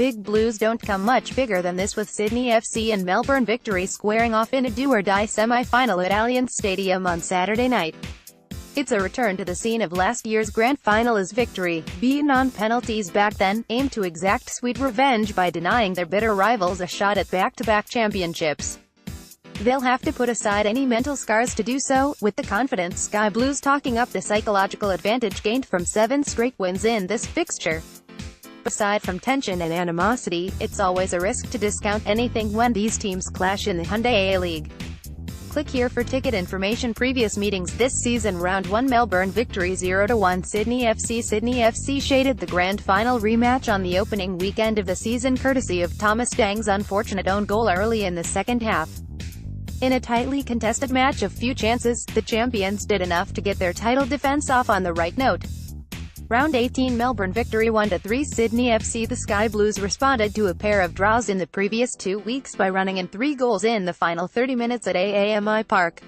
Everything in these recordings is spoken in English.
Big Blues don't come much bigger than this, with Sydney FC and Melbourne Victory squaring off in a do-or-die semi-final at Allianz Stadium on Saturday night. It's a return to the scene of last year's grand final as Victory, beaten on penalties back then, aim to exact sweet revenge by denying their bitter rivals a shot at back-to-back championships. They'll have to put aside any mental scars to do so, with the confident Sky Blues talking up the psychological advantage gained from 7 straight wins in this fixture. Aside from tension and animosity, it's always a risk to discount anything when these teams clash in the Hyundai A-Leag. Click here for ticket information. Previous meetings this season: Round 1 Melbourne Victory 0-1 Sydney FC. Sydney FC shaded the grand final rematch on the opening weekend of the season courtesy of Thomas Dang's unfortunate own goal early in the second half. In a tightly contested match of few chances, the champions did enough to get their title defense off on the right note. Round 18 Melbourne Victory 1-3 Sydney FC. The Sky Blues responded to a pair of draws in the previous 2 weeks by running in 3 goals in the final 30 minutes at AAMI Park.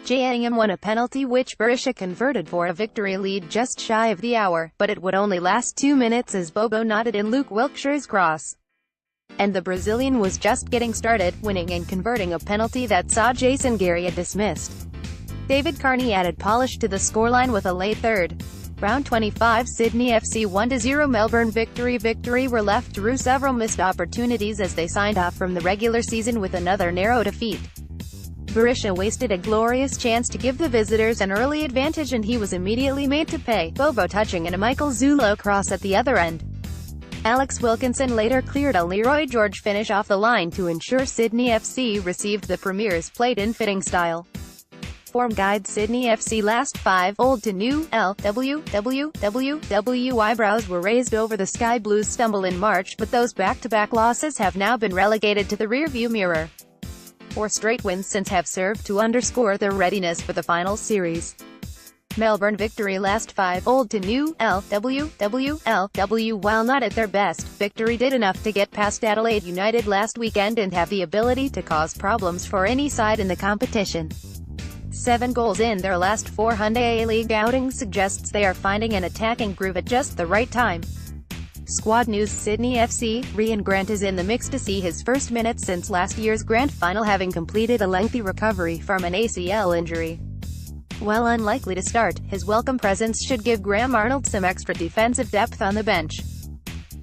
J.A.M won a penalty which Berisha converted for a victory lead just shy of the hour, but it would only last 2 minutes as Bobo nodded in Luke Wilkshire's cross. And the Brazilian was just getting started, winning and converting a penalty that saw Jason Garia dismissed. David Carney added polish to the scoreline with a late third. Round 25 Sydney FC 1-0 Melbourne Victory. Victory were left through several missed opportunities as they signed off from the regular season with another narrow defeat. Berisha wasted a glorious chance to give the visitors an early advantage and he was immediately made to pay, Bobo touching in a Michael Zulo cross at the other end. Alex Wilkinson later cleared a Leroy George finish off the line to ensure Sydney FC received the Premier's plate in fitting style. Form guide: Sydney FC last 5, old to new, eyebrows were raised over the Sky Blues' stumble in March, but those back-to-back losses have now been relegated to the rear-view mirror. 4 straight wins since have served to underscore their readiness for the final series. Melbourne Victory last 5, old to new, while not at their best, Victory did enough to get past Adelaide United last weekend and have the ability to cause problems for any side in the competition. 7 goals in their last 4 Hyundai A-League outings suggests they are finding an attacking groove at just the right time. Squad news: Sydney FC, Ryan Grant is in the mix to see his first minutes since last year's grand final, having completed a lengthy recovery from an ACL injury. While unlikely to start, his welcome presence should give Graham Arnold some extra defensive depth on the bench.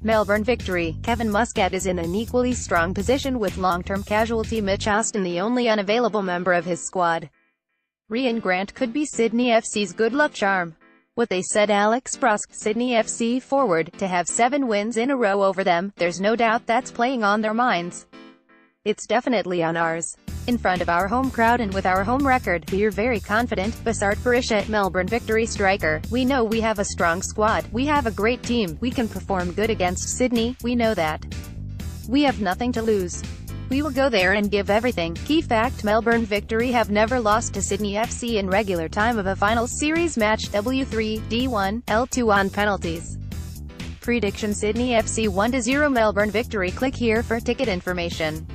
Melbourne Victory, Kevin Muscat is in an equally strong position with long-term casualty Mitch Austin the only unavailable member of his squad. Ryan Grant could be Sydney FC's good luck charm. What they said Alex Brusk, Sydney FC forward, to have 7 wins in a row over them, there's no doubt that's playing on their minds. It's definitely on ours. In front of our home crowd and with our home record, we're very confident. Bart Berisha, Melbourne Victory striker: we know we have a strong squad, we have a great team, we can perform good against Sydney, we know that. We have nothing to lose. We will go there and give everything. Key fact: Melbourne Victory have never lost to Sydney FC in regular time of a final series match. W3, D1, L2 on penalties. Prediction: Sydney FC 1-0 Melbourne Victory. Click here for ticket information.